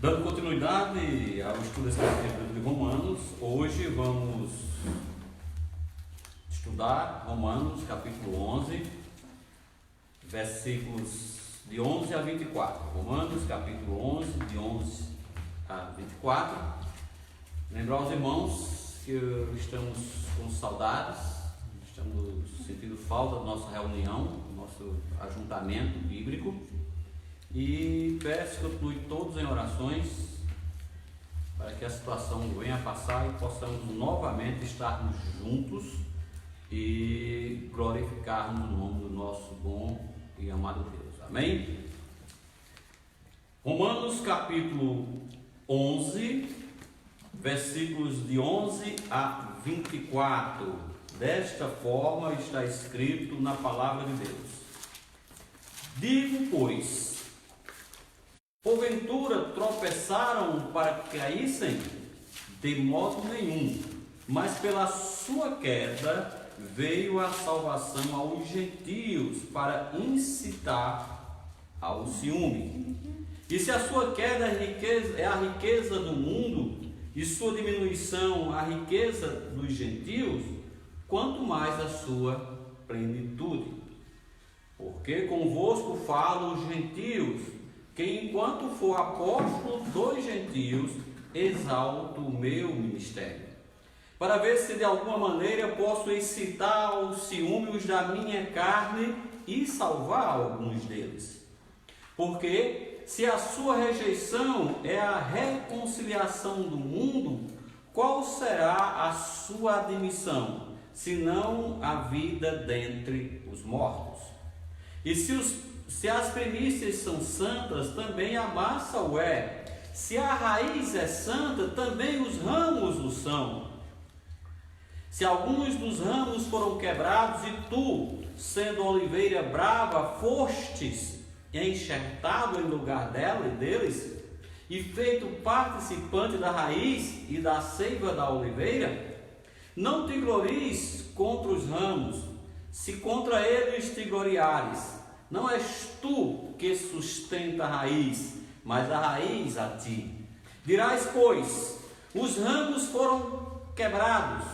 Dando continuidade ao estudo desse livro de Romanos, hoje vamos estudar Romanos capítulo 11, versículos de 11 a 24. Romanos capítulo 11, de 11 a 24. Lembrar aos irmãos que estamos com saudades, estamos sentindo falta da nossa reunião, do nosso ajuntamento bíblico. E peço que continue todos em orações para que a situação venha a passar e possamos novamente estarmos juntos e glorificarmos o nome do nosso bom e amado Deus. Amém? Romanos capítulo 11, versículos de 11 a 24. Desta forma está escrito na palavra de Deus. Digo, pois, porventura tropeçaram para que caíssem? De modo nenhum, mas pela sua queda veio a salvação aos gentios para incitar ao ciúme. E se a sua queda é a riqueza do mundo e sua diminuição a riqueza dos gentios, quanto mais a sua plenitude. Porque convosco falo os gentios, que enquanto for apóstolo dos gentios, exalto o meu ministério, para ver se de alguma maneira posso excitar ao ciúme os da minha carne e salvar alguns deles. Porque se a sua rejeição é a reconciliação do mundo, qual será a sua admissão, senão a vida dentre os mortos? E se as primícias são santas, também a massa o é. Se a raiz é santa, também os ramos o são. Se alguns dos ramos foram quebrados, e tu, sendo oliveira brava, fostes enxertado em lugar deles, e feito participante da raiz e da seiva da oliveira, não te glories contra os ramos, se contra eles te gloriares. Não és tu que sustenta a raiz, mas a raiz a ti. Dirás, pois, os ramos foram quebrados,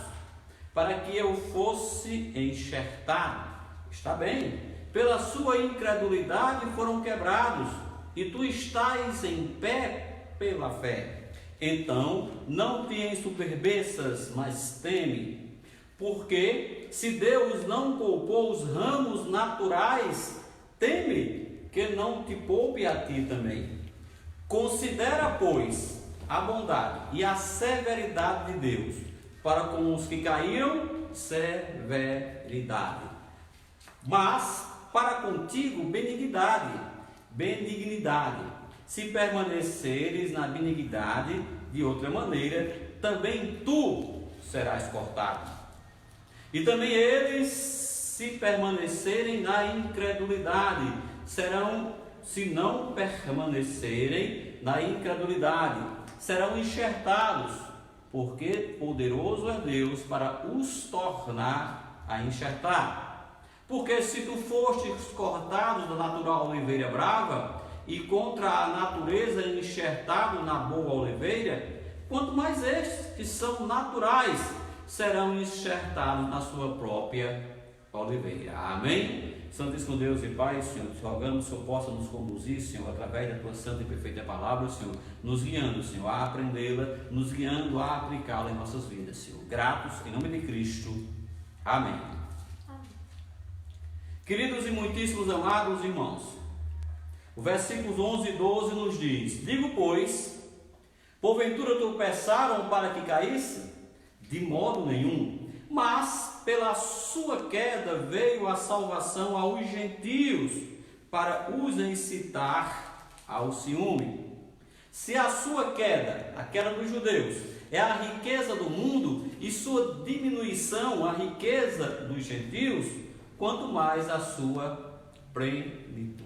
para que eu fosse enxertado. Está bem, pela sua incredulidade foram quebrados, e tu estás em pé pela fé. Então, não te ensoberbeças, mas teme. Porque, se Deus não poupou os ramos naturais, teme que não te poupe a ti também. Considera, pois, a bondade e a severidade de Deus para com os que caíram, severidade, mas para contigo benignidade, se permaneceres na benignidade, de outra maneira também tu serás cortado. E também eles, se permanecerem na incredulidade, serão, se não permanecerem na incredulidade, serão enxertados, porque poderoso é Deus para os tornar a enxertar. Porque se tu fostes cortado da natural oliveira brava, e contra a natureza enxertado na boa oliveira, quanto mais estes que são naturais serão enxertados na sua própria oliveira. Amém? Santíssimo Deus e Pai, Senhor, te rogamos que o Senhor possa nos conduzir, Senhor, através da tua santa e perfeita palavra, Senhor, nos guiando, Senhor, a aprendê-la, nos guiando a aplicá-la em nossas vidas, Senhor. Gratos, em nome de Cristo. Amém. Queridos e muitíssimos amados irmãos, o versículos 11 e 12 nos diz: digo, pois, porventura tropeçaram para que caíssem? De modo nenhum, mas pela sua queda veio a salvação aos gentios, para os incitar ao ciúme. Se a sua queda, a queda dos judeus, é a riqueza do mundo, e sua diminuição a riqueza dos gentios, quanto mais a sua plenitude.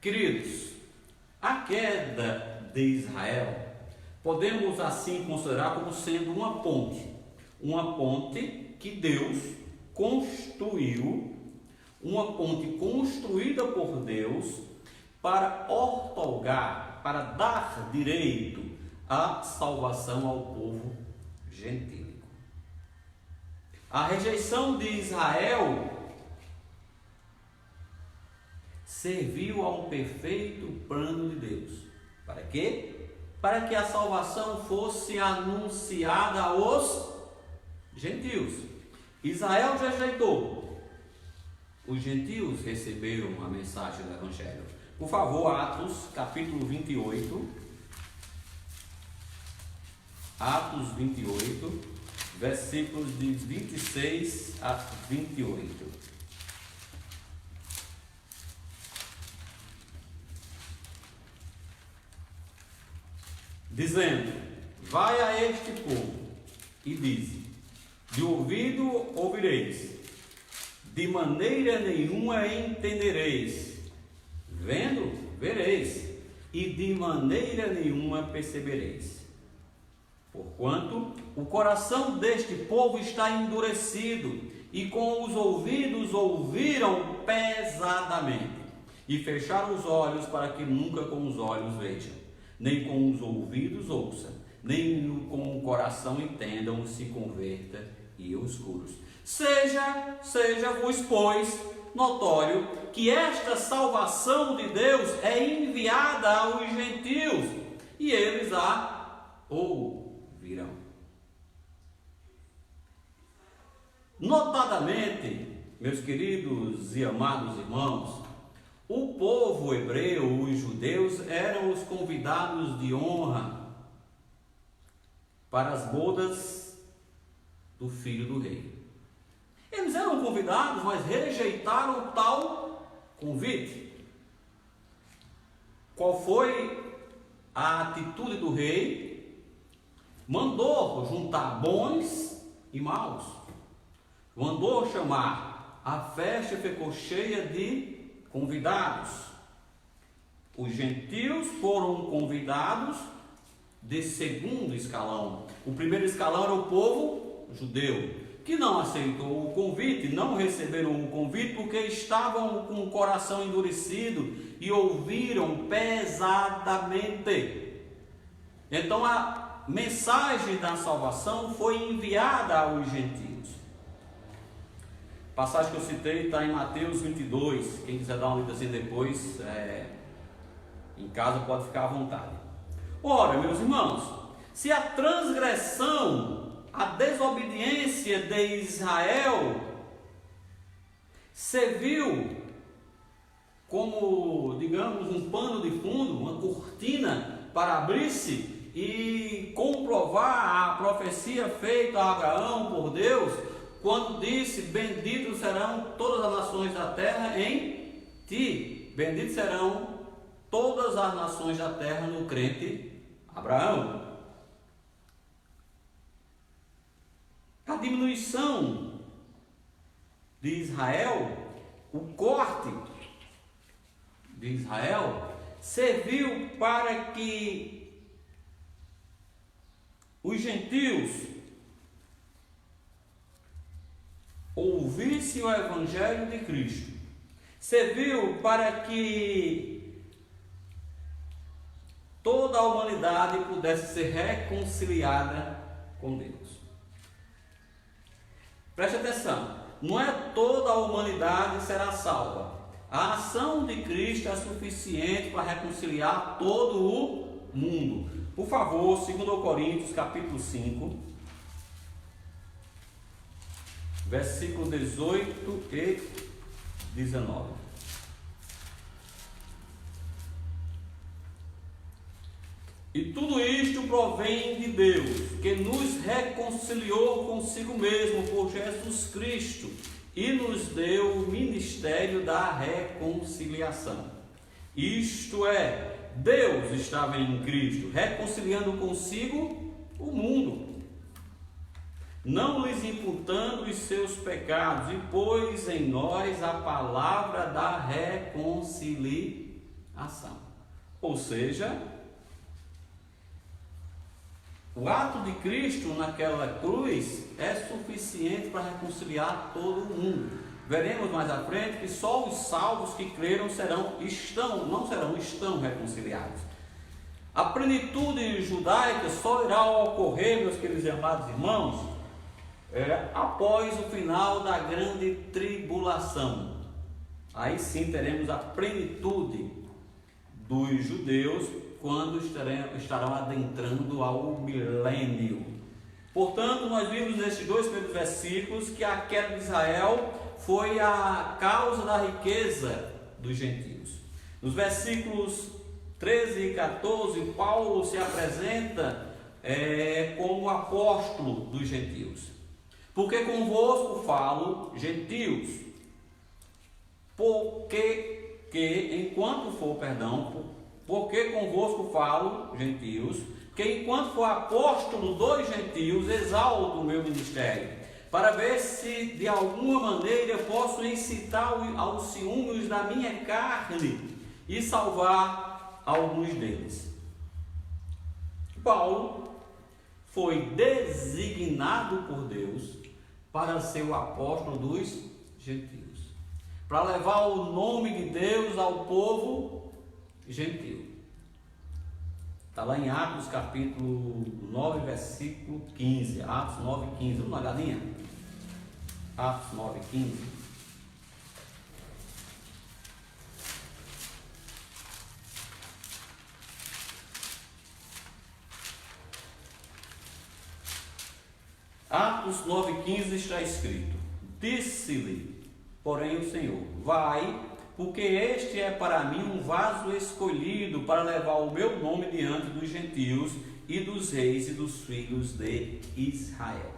Queridos, a queda de Israel podemos assim considerar como sendo uma ponte que Deus construiu, uma ponte construída por Deus para outorgar, para dar direito à salvação ao povo gentílico. A rejeição de Israel serviu a um perfeito plano de Deus. Para quê? Para que a salvação fosse anunciada aos gentios. Israel já rejeitou. Os gentios receberam a mensagem do Evangelho. Por favor, Atos capítulo 28. Atos 28, versículos de 26 a 28. Dizendo: vai a este povo e dize: de ouvido ouvireis, de maneira nenhuma entendereis, vendo, vereis, e de maneira nenhuma percebereis. Porquanto o coração deste povo está endurecido, e com os ouvidos ouviram pesadamente, e fecharam os olhos para que nunca com os olhos vejam, nem com os ouvidos ouçam, nem com o coração entendam, se converta e os curos. Seja-vos, pois, notório que esta salvação de Deus é enviada aos gentios, e eles a ouvirão. Notadamente, meus queridos e amados irmãos, o povo hebreu, os judeus, eram os convidados de honra para as bodas do filho do rei. Eles eram convidados, mas rejeitaram tal convite. Qual foi a atitude do rei? Mandou juntar bons e maus. Mandou chamar. A festa ficou cheia de convidados. Os gentios foram convidados de segundo escalão. O primeiro escalão era o povo judeu, que não aceitou o convite, não receberam o convite porque estavam com o coração endurecido e ouviram pesadamente. Então a mensagem da salvação foi enviada aos gentios. A passagem que eu citei está em Mateus 22. Quem quiser dar uma lida assim depois, em casa, pode ficar à vontade. Ora, meus irmãos, se a transgressão, a desobediência de Israel serviu como, digamos, um pano de fundo, uma cortina para abrir-se e comprovar a profecia feita a Abraão por Deus, quando disse: benditos serão todas as nações da terra em ti, benditos serão todas as nações da terra no crente Abraão. A diminuição de Israel, o corte de Israel, serviu para que os gentios ouvissem o Evangelho de Cristo. Serviu para que toda a humanidade pudesse ser reconciliada com Deus. Preste atenção, não é toda a humanidade será salva. A ação de Cristo é suficiente para reconciliar todo o mundo. Por favor, 2 Coríntios capítulo 5, versículo 18 e 19. E tudo isto provém de Deus, que nos reconciliou consigo mesmo por Jesus Cristo e nos deu o ministério da reconciliação. Isto é, Deus estava em Cristo, reconciliando consigo o mundo, não lhes imputando os seus pecados, e pôs em nós a palavra da reconciliação. Ou seja, o ato de Cristo naquela cruz é suficiente para reconciliar todo mundo. veremos mais à frente que só os salvos que creram estão reconciliados. A plenitude judaica só irá ocorrer, meus queridos e amados irmãos, após o final da grande tribulação. Aí sim teremos a plenitude dos judeus quando estarão adentrando ao milênio. Portanto, nós vimos nestes dois primeiros versículos que a queda de Israel foi a causa da riqueza dos gentios. Nos versículos 13 e 14, Paulo se apresenta como apóstolo dos gentios. Porque convosco falo, gentios, porque convosco falo, gentios, que enquanto for apóstolo dos gentios, exalto o meu ministério, para ver se de alguma maneira posso incitar aos ciúmes da minha carne e salvar alguns deles. Paulo foi designado por Deus para ser o apóstolo dos gentios, para levar o nome de Deus ao povo gentil. Está lá em Atos capítulo 9, versículo 15. Atos 9, 15. Vamos uma olhadinha? Atos 9, 15. Atos 9, 15 está escrito: disse-lhe, porém, o Senhor: vai, porque este é para mim um vaso escolhido para levar o meu nome diante dos gentios e dos reis e dos filhos de Israel.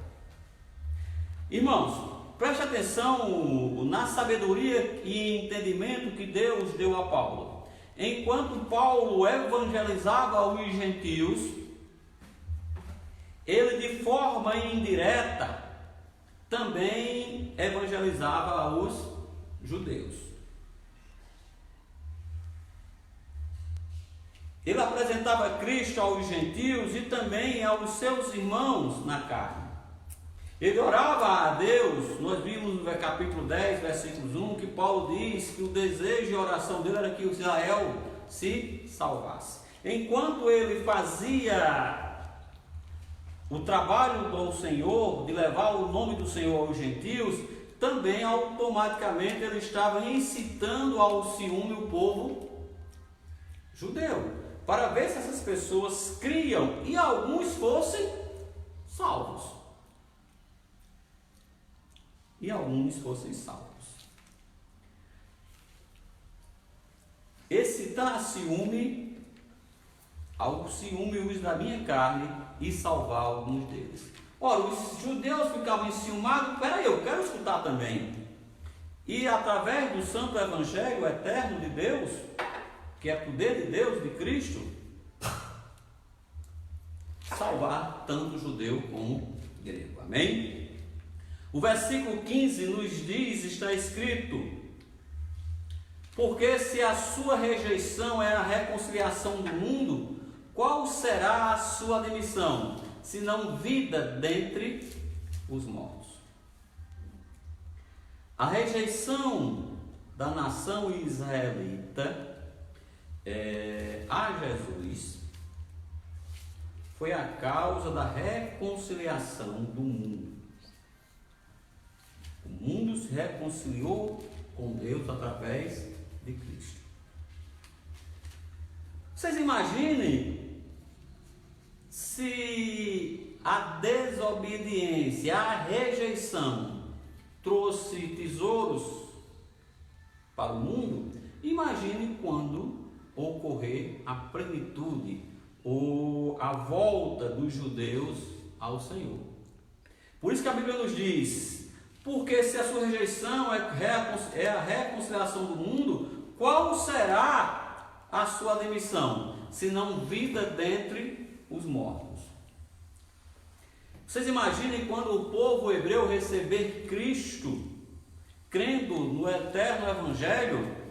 Irmãos, preste atenção na sabedoria e entendimento que Deus deu a Paulo. Enquanto Paulo evangelizava os gentios, ele de forma indireta também evangelizava os judeus. Ele apresentava Cristo aos gentios e também aos seus irmãos na carne. Ele orava a Deus. Nós vimos no capítulo 10, versículos 1, que Paulo diz que o desejo e a oração dele era que Israel se salvasse. Enquanto ele fazia o trabalho do Senhor, de levar o nome do Senhor aos gentios, também automaticamente ele estava incitando ao ciúme o povo judeu, para ver se essas pessoas criam e alguns fossem salvos. Excitar ciúme, ao ciúme da minha carne e salvar alguns deles. Ora, os judeus ficavam enciumados. Peraí, eu quero escutar também. E através do santo evangelho eterno de Deus, que é poder de Deus, de Cristo, salvar tanto judeu como grego. Amém? O versículo 15 nos diz, está escrito: porque se a sua rejeição é a reconciliação do mundo, qual será a sua admissão, senão vida dentre os mortos? A rejeição da nação israelita a Jesus foi a causa da reconciliação do mundo. O mundo se reconciliou com Deus através de Cristo. Vocês imaginem se a desobediência, a rejeição trouxe tesouros para o mundo. Imagine quando ocorrer a plenitude ou a volta dos judeus ao Senhor. Por isso que a Bíblia nos diz: porque se a sua rejeição é a reconciliação do mundo, qual será a sua admissão, senão vida dentre os mortos? Vocês imaginem quando o povo hebreu receber Cristo, crendo no eterno Evangelho.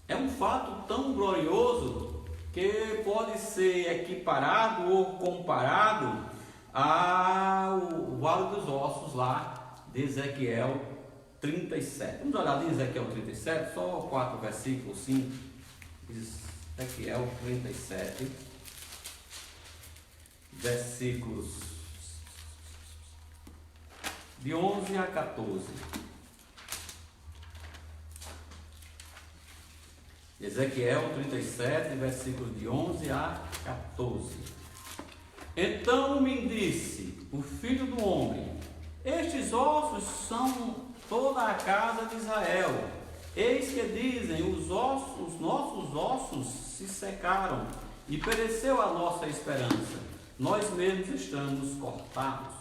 É um fato tão glorioso que pode ser equiparado ou comparado ao Vale dos Ossos lá de Ezequiel 37. Vamos olhar em Ezequiel 37, só 4 versículos, 5. Ezequiel 37, versículos de 11 a 14. Ezequiel 37, versículos de 11 a 14. Então me disse o filho do homem: estes ossos são toda a casa de Israel. Eis que dizem: os nossos ossos se secaram e pereceu a nossa esperança. Nós mesmos estamos cortados.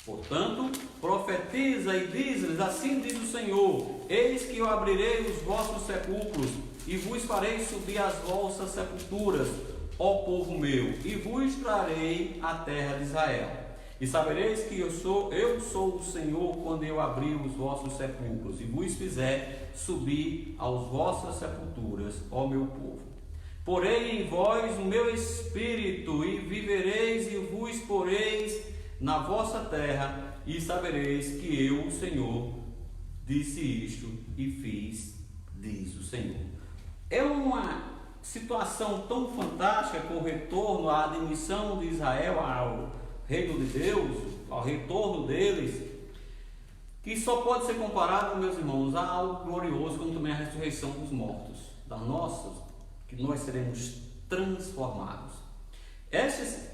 Portanto, profetiza e diz-lhes: assim diz o Senhor: eis que eu abrirei os vossos sepulcros e vos farei subir as vossas sepulturas, ó povo meu, e vos trarei a terra de Israel. E sabereis que eu sou o Senhor, quando eu abrir os vossos sepulcros e vos fizer subir às vossas sepulturas, ó meu povo. Porei em vós o meu espírito, e vivereis, e vos poreis na vossa terra, e sabereis que eu, o Senhor, disse isto e fiz, diz o Senhor. É uma situação tão fantástica com o retorno à admissão de Israel ao reino de Deus, ao retorno deles, que só pode ser comparado, meus irmãos, a algo glorioso, como também a ressurreição dos mortos, das nossas, que nós seremos transformados. Estes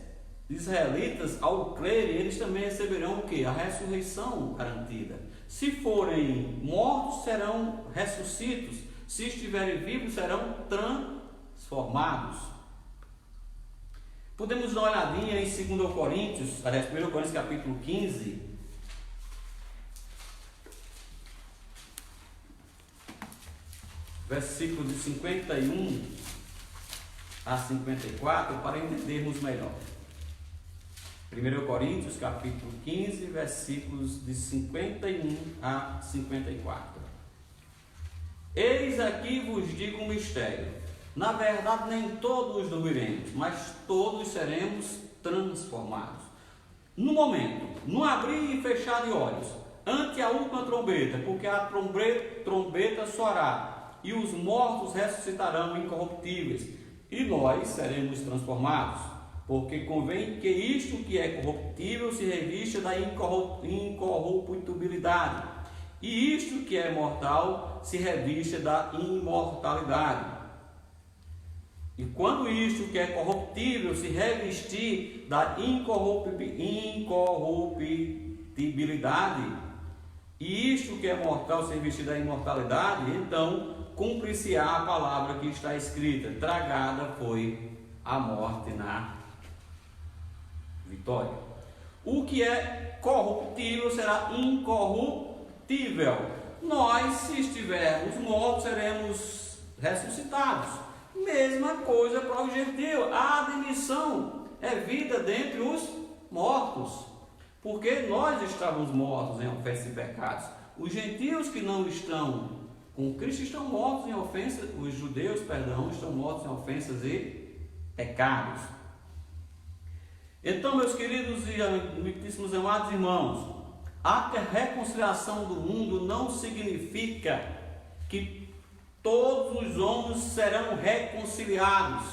israelitas, ao crerem, eles também receberão o que? A ressurreição garantida. Se forem mortos, serão ressuscitos. Se estiverem vivos, serão transformados. Podemos dar uma olhadinha em 2 Coríntios, aliás, 1 Coríntios capítulo 15. Versículo de 51 a 54, para entendermos melhor. 1 Coríntios capítulo 15, versículos de 51 a 54. Eis aqui vos digo um mistério. Na verdade, nem todos dormiremos, mas todos seremos transformados. No momento, no abrir e fechar de olhos, ante a última trombeta, porque a trombeta soará, e os mortos ressuscitarão incorruptíveis, e nós seremos transformados. Porque convém que isto que é corruptível se revista da incorruptibilidade, e isto que é mortal se revista da imortalidade. E quando isto que é corruptível se revestir da incorruptibilidade, e isto que é mortal se revestir da imortalidade, então cumprir-se-á a palavra que está escrita: tragada foi a morte na vitória. O que é corruptível será incorruptível. Nós, se estivermos mortos, seremos ressuscitados. Mesma coisa para o gentio. A admissão é vida dentre os mortos, porque nós estávamos mortos em ofensas e pecados. Os gentios que não estão com Cristo estão mortos em ofensas, os judeus, estão mortos em ofensas e pecados. Então, meus queridos e muitíssimos amados irmãos, a reconciliação do mundo não significa que todos os homens serão reconciliados,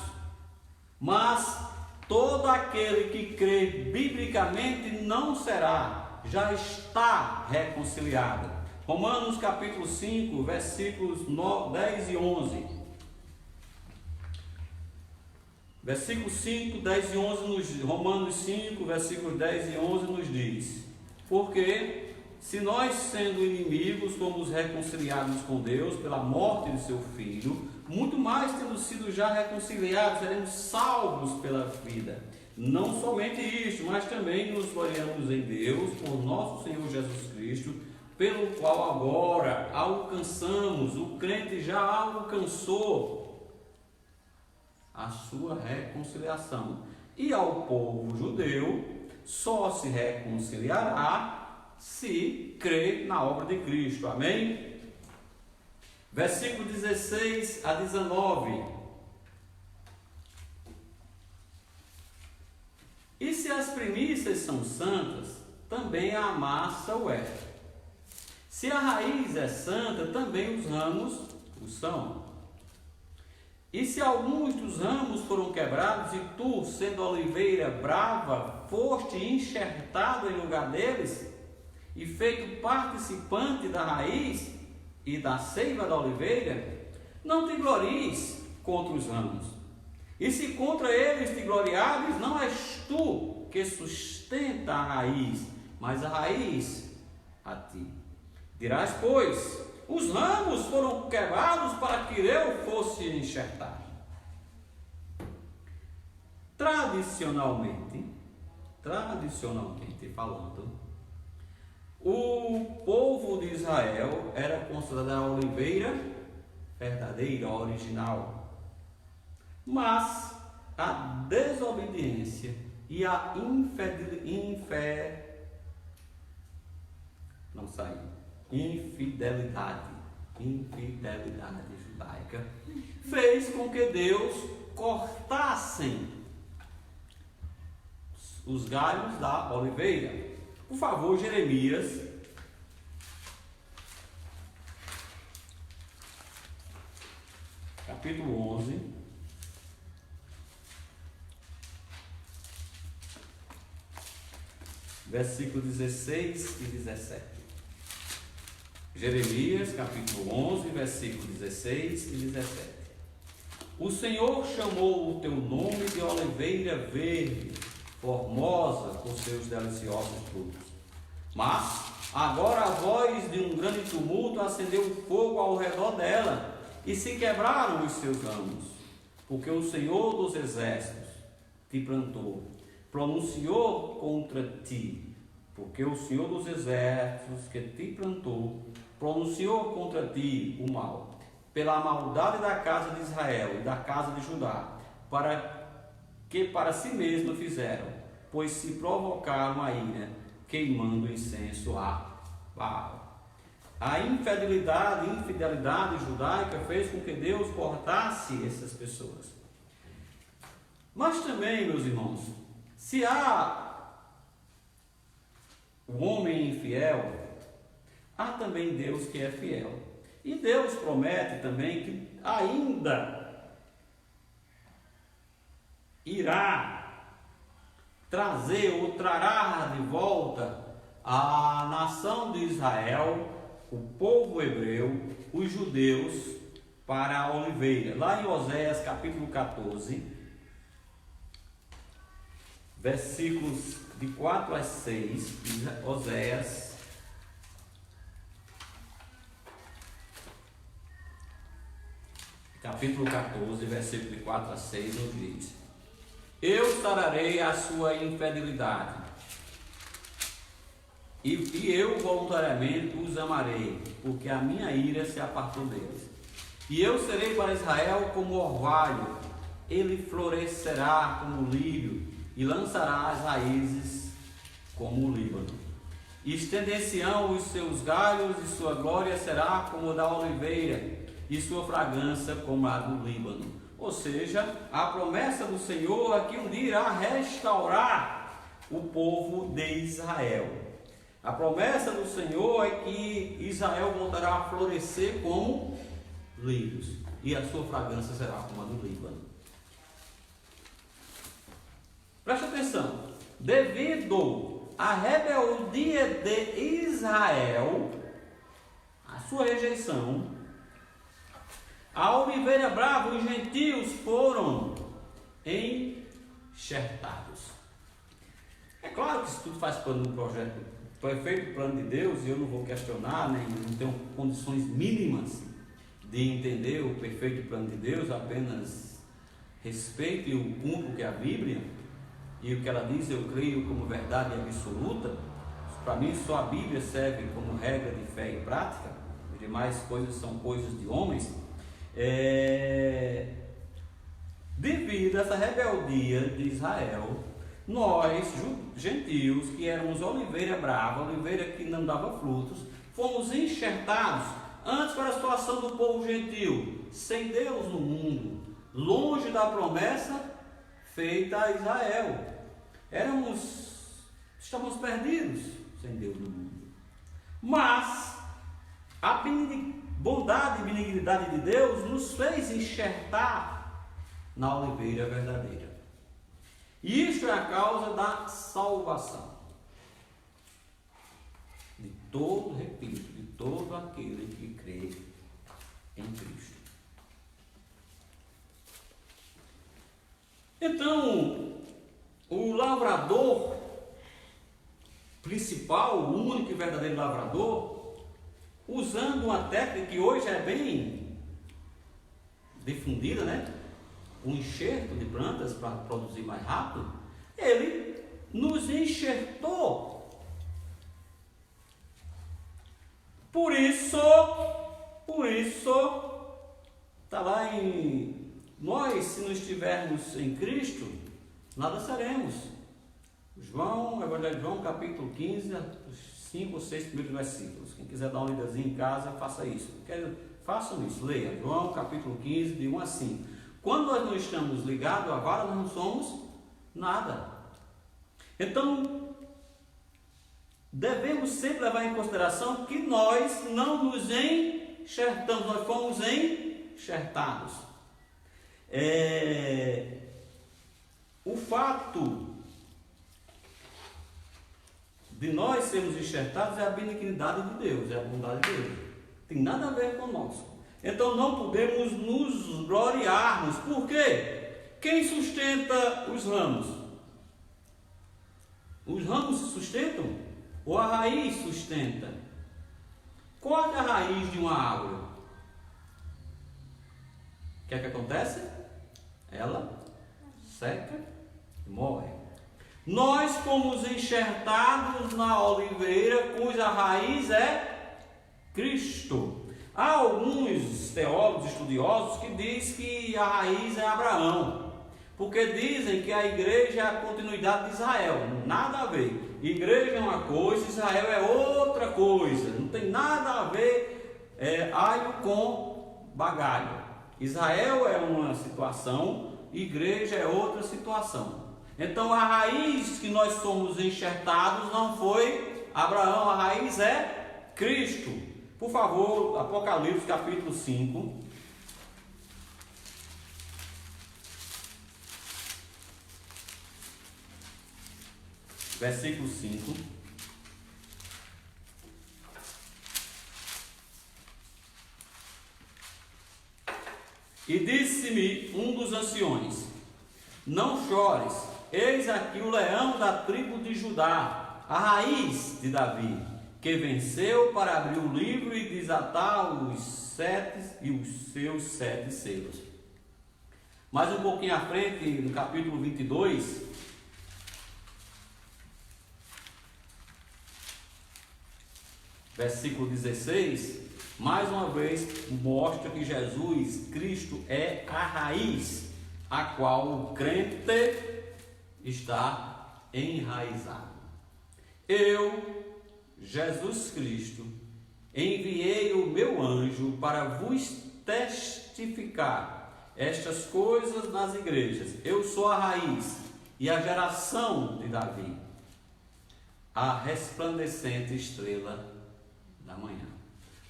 mas todo aquele que crê biblicamente não será, já está reconciliado. Romanos capítulo 5, versículos 10 e 11. Versículo 5, 10 e 11, Romanos 5, versículos 10 e 11 nos diz: porque se nós, sendo inimigos, fomos reconciliados com Deus pela morte de seu Filho, muito mais, tendo sido já reconciliados, seremos salvos pela vida. Não somente isto, mas também nos gloriamos em Deus, por nosso Senhor Jesus Cristo, pelo qual agora alcançamos, o crente já alcançou a sua reconciliação. E ao povo judeu só se reconciliará se crê na obra de Cristo. Amém? Versículo 16 a 19. E se as primícias são santas, também a massa o é. Se a raiz é santa, também os ramos o são. E se alguns dos ramos foram quebrados, e tu, sendo oliveira brava, foste enxertado em lugar deles, e feito participante da raiz e da seiva da oliveira, não te glories contra os ramos. E se contra eles te gloriares, não és tu que sustenta a raiz, mas a raiz a ti. Dirás, pois, os ramos foram quebrados para que eu fosse enxertado. Tradicionalmente falando, o povo de Israel era considerado a oliveira verdadeira, original. Mas a desobediência e a infidelidade judaica fez com que Deus cortasse os galhos da oliveira. Por favor, Jeremias, capítulo 11, versículos 16 e 17. Jeremias, capítulo 11, versículos 16 e 17. O Senhor chamou o teu nome de oliveira verde, formosa por seus deliciosos frutos. Mas agora a voz de um grande tumulto acendeu fogo ao redor dela, e se quebraram os seus ramos, porque o Senhor dos exércitos te plantou, pronunciou contra ti, porque o Senhor dos exércitos que te plantou, pronunciou contra ti o mal, pela maldade da casa de Israel e da casa de Judá, para si mesmo fizeram, pois se provocaram a ira, queimando incenso a Baal. A infidelidade judaica fez com que Deus cortasse essas pessoas. Mas também, meus irmãos, se há o homem infiel, há também Deus que é fiel. E Deus promete também que ainda irá trazer ou trará de volta a nação de Israel, o povo hebreu, os judeus, para a oliveira. Lá em Oséias capítulo 14, versículos de 4 a 6, Oséias capítulo 14, versículo de 4 a 6, nos diz: eu sararei a sua infidelidade, e eu voluntariamente os amarei, porque a minha ira se apartou deles. E eu serei para Israel como orvalho, ele florescerá como lírio, e lançará as raízes como o Líbano. E estender-se-ão os seus galhos, e sua glória será como a da oliveira, e sua fragrância como a do Líbano. Ou seja, a promessa do Senhor é que um dia irá restaurar o povo de Israel. A promessa do Senhor é que Israel voltará a florescer como lírios, e a sua fragrância será como a do Líbano. Preste atenção, devido à rebeldia de Israel, a sua rejeição, a oliveira brava, os gentios foram enxertados. É claro que isso tudo faz parte do projeto, perfeito plano de Deus, e eu não vou questionar, nem não tenho condições mínimas de entender o perfeito plano de Deus, apenas respeito e o cumpro que é a Bíblia, e o que ela diz eu creio como verdade absoluta. Para mim só a Bíblia serve como regra de fé e prática, as demais coisas são coisas de homens. Devido a essa rebeldia de Israel, nós, gentios, que éramos oliveira brava, oliveira que não dava frutos, fomos enxertados antes para a situação do povo gentil, sem Deus no mundo, longe da promessa feita a Israel. Estávamos perdidos sem Deus no mundo. Mas A bondade e benignidade de Deus nos fez enxertar na oliveira verdadeira. E isto é a causa da salvação. De todo, repito, de todo aquele que crê em Cristo. Então, o lavrador principal, o único e verdadeiro lavrador, usando uma técnica que hoje é bem difundida, né? O enxerto de plantas para produzir mais rápido, ele nos enxertou. Por isso, está lá em nós, se não estivermos em Cristo, nada seremos. Evangelho de João, capítulo 15, os 5 ou 6 primeiros versículos. Quem quiser dar uma lidazinha em casa, faça isso. Façam isso, leia. João, capítulo 15, de 1 a 5. Quando nós não estamos ligados à vara, nós não somos nada. Então, devemos sempre levar em consideração que nós não nos enxertamos, nós fomos enxertados. O fato de nós sermos enxertados é a benignidade de Deus, é a bondade de Deus. Tem nada a ver conosco. Então não podemos nos gloriarmos. Por quê? Quem sustenta os ramos? Os ramos se sustentam? Ou a raiz sustenta? Qual é a raiz de uma árvore? O que é que acontece? Ela seca e morre. Nós fomos enxertados na oliveira, cuja raiz é Cristo. Há alguns teólogos estudiosos que dizem que a raiz é Abraão, porque dizem que a igreja é a continuidade de Israel. Nada a ver. Igreja é uma coisa, Israel é outra coisa. Não tem nada a ver alho com bagalho. Israel é uma situação, igreja é outra situação. Então a raiz que nós somos enxertados não foi Abraão, a raiz é Cristo. Por favor, Apocalipse capítulo 5. Versículo 5. E disse-me um dos anciões: não chores, eis aqui o leão da tribo de Judá, a raiz de Davi, que venceu para abrir o livro e desatar os seus 7 selos. Mais um pouquinho à frente, no capítulo 22, versículo 16, mais uma vez mostra que Jesus Cristo é a raiz a qual o crente está enraizado. Eu, Jesus Cristo, enviei o meu anjo para vos testificar estas coisas nas igrejas. Eu sou a raiz e a geração de Davi, a resplandecente estrela da manhã.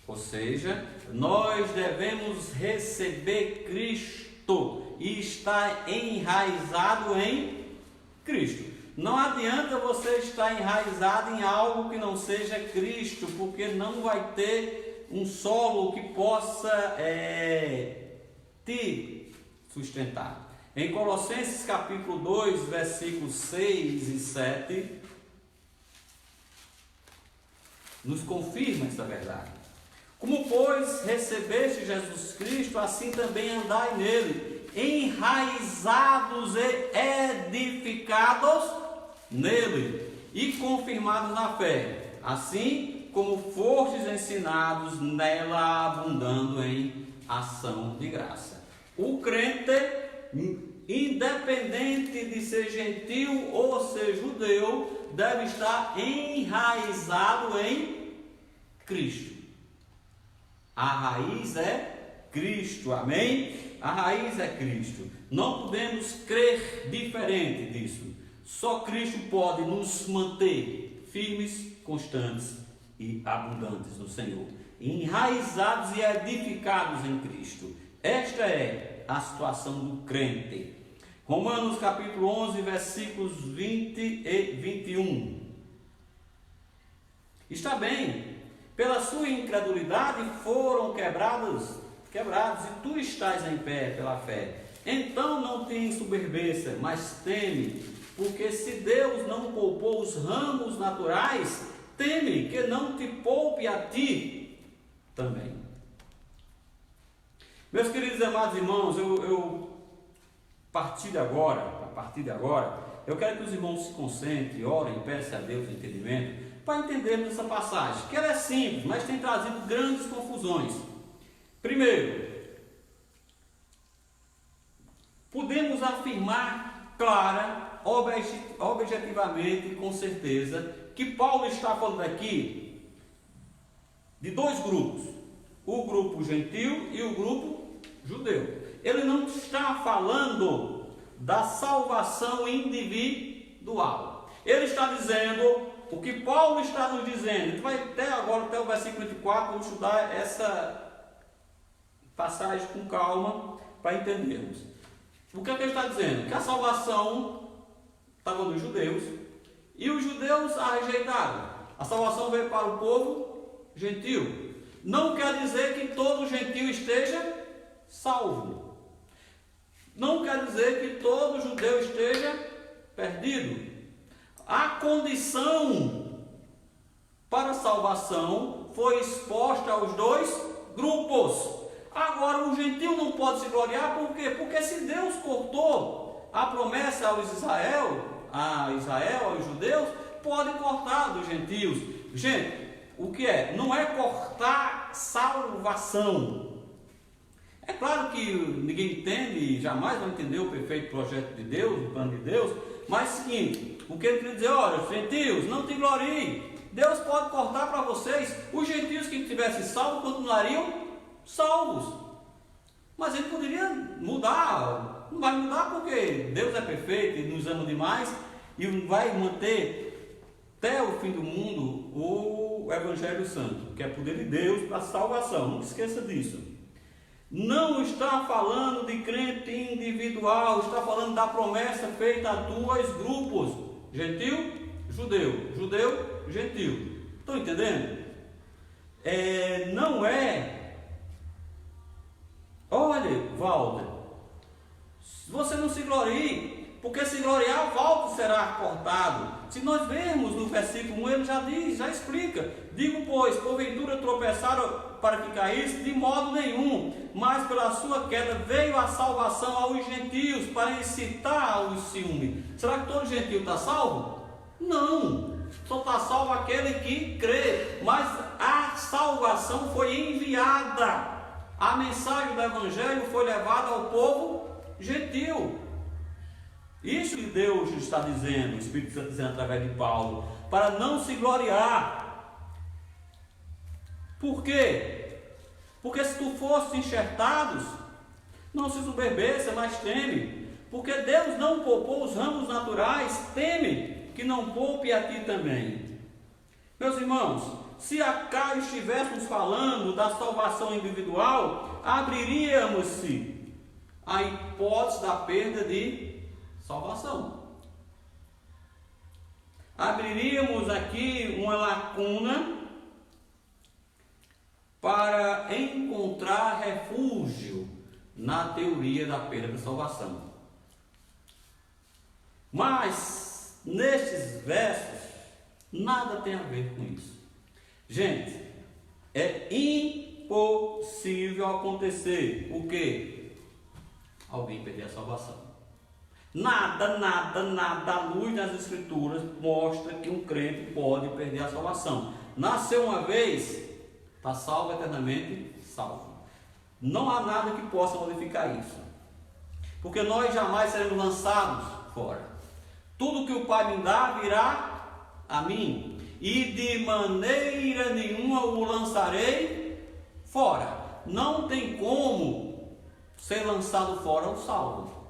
Ou seja, nós devemos receber Cristo e estar enraizado em Cristo. Não adianta você estar enraizado em algo que não seja Cristo, porque não vai ter um solo que possa te sustentar. Em Colossenses capítulo 2, versículos 6 e 7, nos confirma essa verdade. Como, pois, recebeste Jesus Cristo, assim também andai nele, enraizados e edificados nele, e confirmados na fé, assim como fostes ensinados nela, abundando em ação de graça. O crente, independente de ser gentil ou ser judeu, deve estar enraizado em Cristo. A raiz é Cristo, amém? A raiz é Cristo. Não podemos crer diferente disso. Só Cristo pode nos manter firmes, constantes e abundantes no Senhor. enraizados e edificados em Cristo. Esta é a situação do crente. Romanos capítulo 11, versículos 20 e 21. Está bem, pela sua incredulidade foram quebrados, e tu estás em pé pela fé. Então não te ensoberbeça, mas teme, porque se Deus não poupou os ramos naturais, teme que não te poupe a ti também. Meus queridos e amados irmãos, a partir de agora, eu quero que os irmãos se concentrem, orem, peçam a Deus entendimento, para entendermos essa passagem, que ela é simples, mas tem trazido grandes confusões. Primeiro, podemos afirmar clara, objetivamente, com certeza, que Paulo está falando aqui de dois grupos, o grupo gentil e o grupo judeu. Ele não está falando da salvação individual. Ele está dizendo o que Paulo está nos dizendo. A gente vai até o versículo 24, vamos estudar essa passagem com calma para entendermos. O que é que ele está dizendo? Que a salvação estava nos judeus e os judeus a rejeitaram. A salvação veio para o povo gentil. Não quer dizer que todo gentil esteja salvo. Não quer dizer que todo judeu esteja perdido. A condição para a salvação foi exposta aos dois grupos. Agora o gentil não pode se gloriar, por quê? Porque se Deus cortou a promessa aos aos judeus, pode cortar dos gentios. Gente, o que é? Não é cortar salvação. É claro que ninguém entende e jamais vai entender o perfeito projeto de Deus, o plano de Deus, mas é o seguinte, o que ele quer dizer, olha, gentios, não te gloriem, Deus pode cortar para vocês, os gentios que tivessem salvo continuariam salvos, mas ele poderia mudar, não vai mudar porque Deus é perfeito e nos ama demais e vai manter até o fim do mundo o Evangelho Santo, que é poder de Deus para a salvação, não esqueça disso. Não está falando de crente individual, está falando da promessa feita a dois grupos, gentil, judeu, judeu, gentil. Estão entendendo? Não é. Olha, Walter, você não se glorie, porque se gloriar, o voto será cortado. Se nós vermos no versículo 1, ele já diz, já explica. Digo, pois, porventura tropeçaram para que caísse? De modo nenhum, mas pela sua queda veio a salvação aos gentios, para incitar os ciúmes. Será que todo gentio está salvo? Não, só está salvo aquele que crê, mas a salvação foi enviada. A mensagem do Evangelho foi levada ao povo gentil. Isso que Deus está dizendo, o Espírito Santo dizendo através de Paulo, para não se gloriar. Por quê? Porque se tu fosse enxertados, não se soberbeça, mas teme. Porque Deus não poupou os ramos naturais, teme que não poupe a ti também. Meus irmãos, se acá estivéssemos falando da salvação individual, abriríamos-se a hipótese da perda de salvação. Abriríamos aqui uma lacuna para encontrar refúgio na teoria da perda da salvação. Mas nestes versos nada tem a ver com isso. Gente, é impossível acontecer o quê? Alguém perder a salvação. Nada, a luz das Escrituras mostra que um crente pode perder a salvação. Nasceu uma vez, está salvo eternamente, salvo. Não há nada que possa modificar isso. Porque nós jamais seremos lançados fora. Tudo que o Pai me dá virá a mim. E de maneira nenhuma o lançarei fora. Não tem como ser lançado fora o salvo.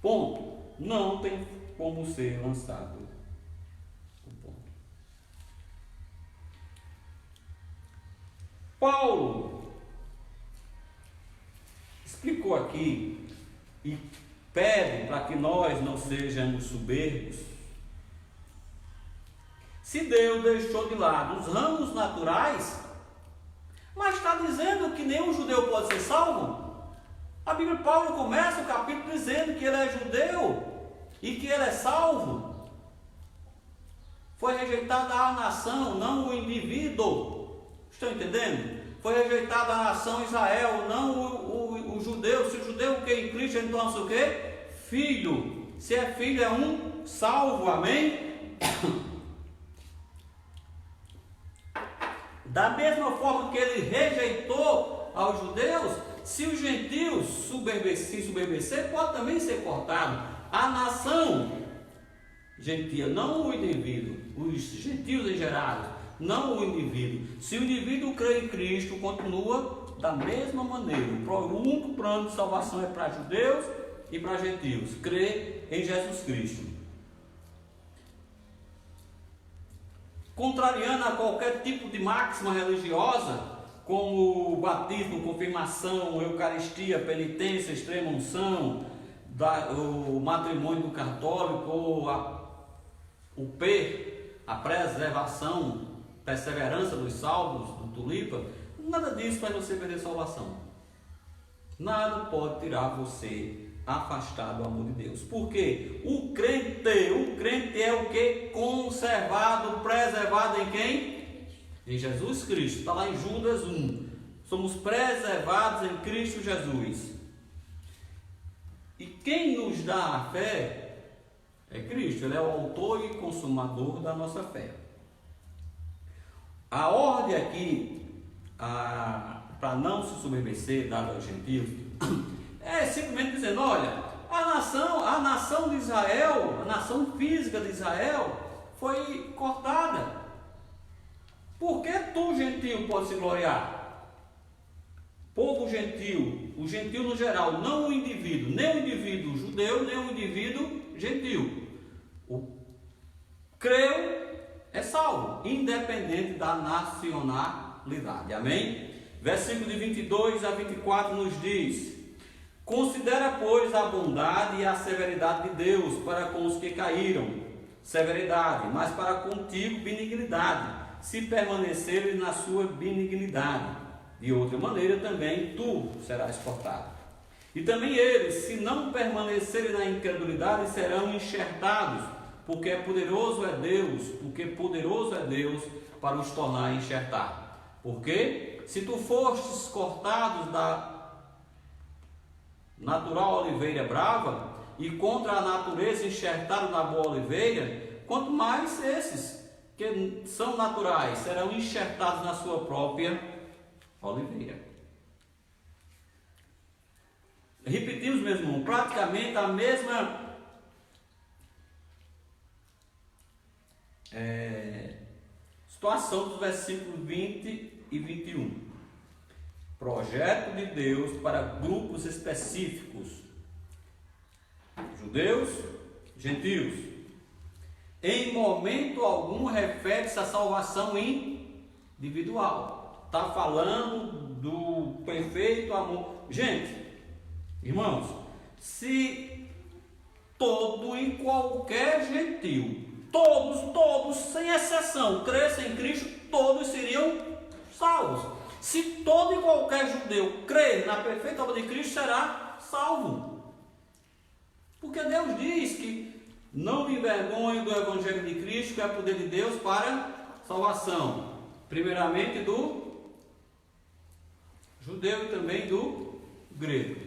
Ponto. Não tem como ser lançado. Ponto. Paulo explicou aqui e pede para que nós não sejamos soberbos. Se Deus deixou de lado os ramos naturais, mas está dizendo que nenhum judeu pode ser salvo? A Bíblia, Paulo começa o capítulo dizendo que ele é judeu e que ele é salvo. Foi rejeitada a nação, não o indivíduo. Estão entendendo? Foi rejeitada a nação Israel, não o judeu. Se o judeu que em Cristo, ele torna-se o quê? Filho. Se é filho, é um salvo. Amém? Da mesma forma que ele rejeitou aos judeus, se os gentios se ensoberbecer, pode também ser cortado. A nação gentia, não o indivíduo, os gentios em geral, não o indivíduo. Se o indivíduo crê em Cristo, continua da mesma maneira. O único plano de salvação é para judeus e para gentios. Crê em Jesus Cristo. Contrariando a qualquer tipo de máxima religiosa, como batismo, confirmação, eucaristia, penitência, extrema unção, o matrimônio do católico, a preservação, perseverança dos salvos, do tulipa, nada disso faz você perder salvação. Nada pode tirar você afastado do amor de Deus. Porque o crente é o que? Conservado, preservado em quem? Em Jesus Cristo. Está lá em Judas 1. Somos preservados em Cristo Jesus. E quem nos dá a fé é Cristo. Ele é o autor e consumador da nossa fé. A ordem aqui, para não se submeter, dada aos gentios, é simplesmente dizendo: olha, a nação de Israel, a nação física de Israel, foi cortada. Por que tu, gentio, pode se gloriar? Povo gentio, o gentio no geral, não o indivíduo, nem o indivíduo judeu, nem o indivíduo gentio. O creu é salvo, independente da nacionalidade. Amém? Versículo de 22 a 24 nos diz: considera, pois, a bondade e a severidade de Deus para com os que caíram, severidade, mas para contigo benignidade, se permaneceres na sua benignidade. De outra maneira também tu serás cortado. E também eles, se não permanecerem na incredulidade, serão enxertados, porque poderoso é Deus para os tornar a enxertar. Porque se tu fostes cortados da natural oliveira brava, e contra a natureza enxertado na boa oliveira, quanto mais esses que são naturais serão enxertados na sua própria oliveira. Repetimos, meu irmão, praticamente a mesma situação dos versículos 20 e 21. Projeto de Deus para grupos específicos: judeus, gentios. Em momento algum refere-se à salvação individual. Está falando do perfeito amor. Gente, irmãos, se todo e qualquer gentio, todos, sem exceção, crescem em Cristo, todos seriam salvos. Se todo e qualquer judeu crer na perfeita obra de Cristo, será salvo. Porque Deus diz que não me envergonhe do Evangelho de Cristo, que é o poder de Deus para salvação, primeiramente do judeu e também do grego.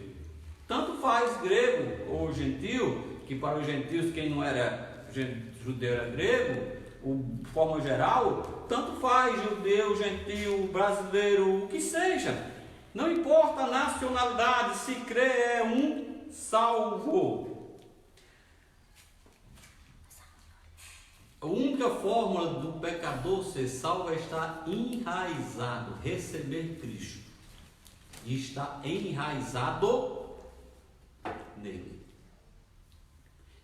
Tanto faz grego ou gentil, que para os gentios, quem não era judeu era grego, de forma geral, tanto faz judeu, gentil, brasileiro, o que seja, não importa a nacionalidade, se crê é um salvo. A única fórmula do pecador ser salvo é estar enraizado, receber Cristo, e estar enraizado nele.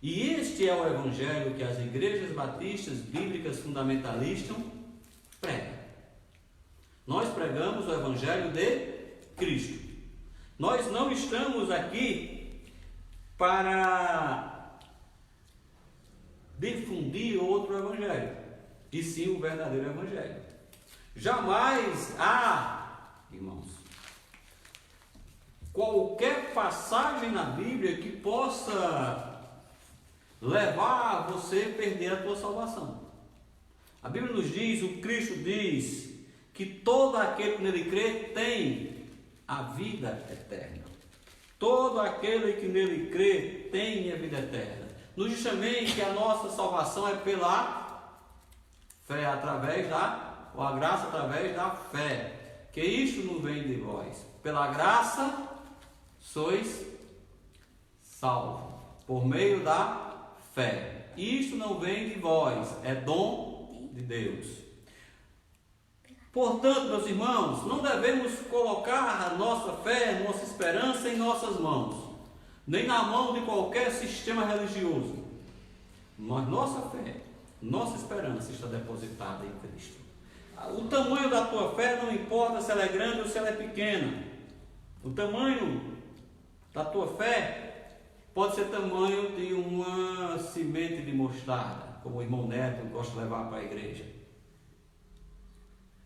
E este é o evangelho que as igrejas batistas bíblicas fundamentalistas pregam. Nós pregamos o Evangelho de Cristo. Nós não estamos aqui para difundir outro Evangelho, e sim o verdadeiro Evangelho. Jamais há, irmãos, qualquer passagem na Bíblia que possa levar você a perder a tua salvação. A Bíblia nos diz, o Cristo diz, que todo aquele que nele crê tem a vida eterna. Todo aquele que nele crê tem a vida eterna. Nos diz também que a nossa salvação é pela fé, através da, ou a graça através da fé. Que isto não vem de vós. Pela graça sois salvos, por meio da fé. Isto não vem de vós, é dom de Deus. Portanto, meus irmãos, não devemos colocar a nossa fé, nossa esperança em nossas mãos, nem na mão de qualquer sistema religioso. Mas nossa fé, nossa esperança está depositada em Cristo. O tamanho da tua fé não importa se ela é grande ou se ela é pequena. O tamanho da tua fé pode ser tamanho de uma semente de mostarda, como o irmão Neto gosta de levar para a igreja.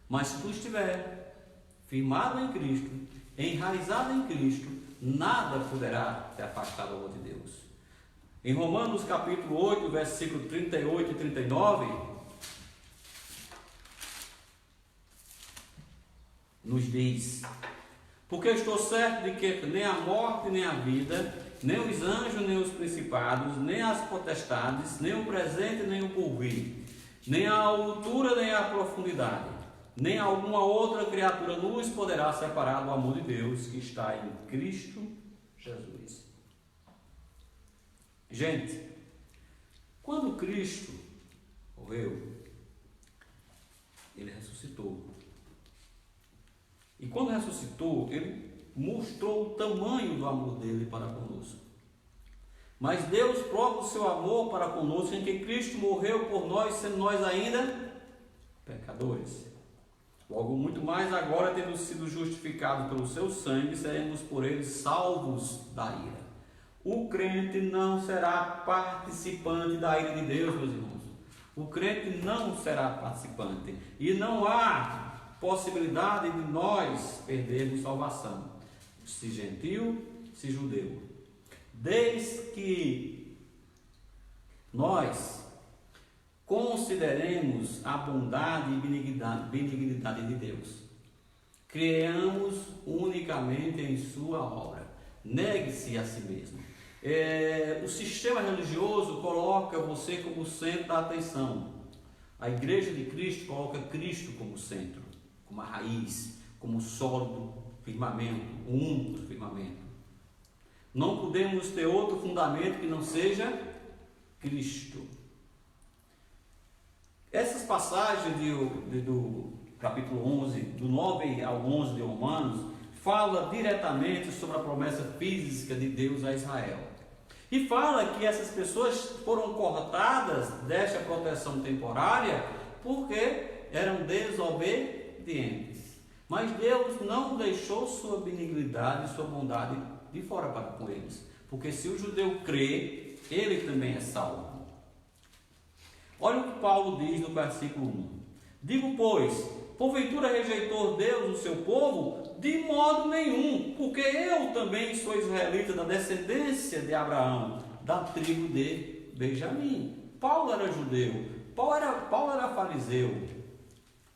Mas se tu estiver firmado em Cristo, enraizado em Cristo, nada poderá te afastar do amor de Deus. Em Romanos capítulo 8, versículo 38 e 39, nos diz: porque estou certo de que nem a morte, nem a vida, nem os anjos, nem os principados, nem as potestades, nem o presente, nem o porvir, nem a altura, nem a profundidade, nem alguma outra criatura nos poderá separar do amor de Deus que está em Cristo Jesus. Gente, quando Cristo morreu, ele ressuscitou. E quando ressuscitou, ele mostrou o tamanho do amor dele para conosco. Mas Deus prova o seu amor para conosco em que Cristo morreu por nós, sendo nós ainda pecadores. Logo, muito mais agora, tendo sido justificados pelo seu sangue, seremos por ele salvos da ira. O crente não será participante da ira de Deus, meus irmãos. O crente não será participante. E não há possibilidade de nós perdermos salvação, se gentil, se judeu. Desde que nós consideremos a bondade e benignidade de Deus, creamos unicamente em sua obra, negue-se a si mesmo. O sistema religioso coloca você como centro da atenção. A igreja de Cristo coloca Cristo como centro, como a raiz, como o solo do firmamento, o único do firmamento. Não podemos ter outro fundamento que não seja Cristo. Essas passagens do capítulo 11, do 9 ao 11 de Romanos, fala diretamente sobre a promessa física de Deus a Israel. E fala que essas pessoas foram cortadas desta proteção temporária porque eram desobedientes. Mas Deus não deixou sua benignidade e sua bondade de fora para com eles. Porque se o judeu crê, ele também é salvo. Olha o que Paulo diz no versículo 1. Digo, pois, porventura rejeitou Deus o seu povo? De modo nenhum, porque eu também sou israelita da descendência de Abraão, da tribo de Benjamim. Paulo era judeu, Paulo era fariseu.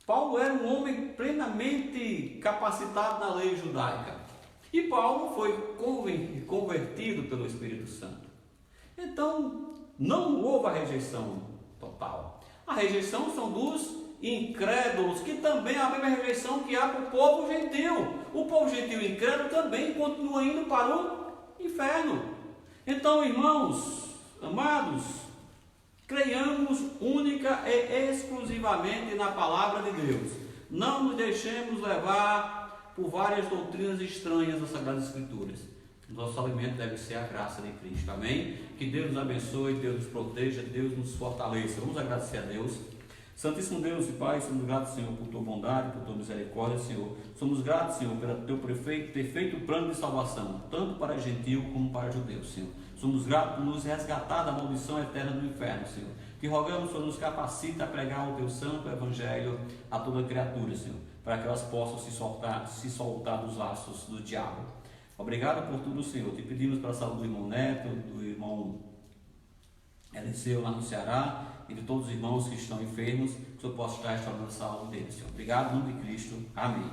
Paulo era um homem plenamente capacitado na lei judaica. E Paulo foi convertido pelo Espírito Santo. Então, não houve a rejeição total. A rejeição são dos incrédulos, que também é a mesma rejeição que há para o povo gentil. O povo gentil incrédulo também continua indo para o inferno. Então, irmãos, amados, creiamos única e exclusivamente na palavra de Deus. Não nos deixemos levar por várias doutrinas estranhas das Sagradas Escrituras. Nosso alimento deve ser a graça de Cristo. Amém? Que Deus nos abençoe, Deus nos proteja, Deus nos fortaleça. Vamos agradecer a Deus. Santíssimo Deus e Pai, somos gratos, Senhor, por tua bondade, por tua misericórdia, Senhor. Somos gratos, Senhor, pelo teu perfeito plano de salvação, tanto para gentil como para judeu, Senhor. Somos gratos por nos resgatar da maldição eterna do inferno, Senhor. Te rogamos, Senhor, nos capacita a pregar o teu santo evangelho a toda criatura, Senhor, para que elas possam se soltar dos laços do diabo. Obrigado por tudo, Senhor. Te pedimos para a saúde do irmão Neto, do irmão Eliseu lá no Ceará e de todos os irmãos que estão enfermos, que o Senhor possa estar restaurando a saúde deles, Senhor. Obrigado, em nome de Cristo. Amém.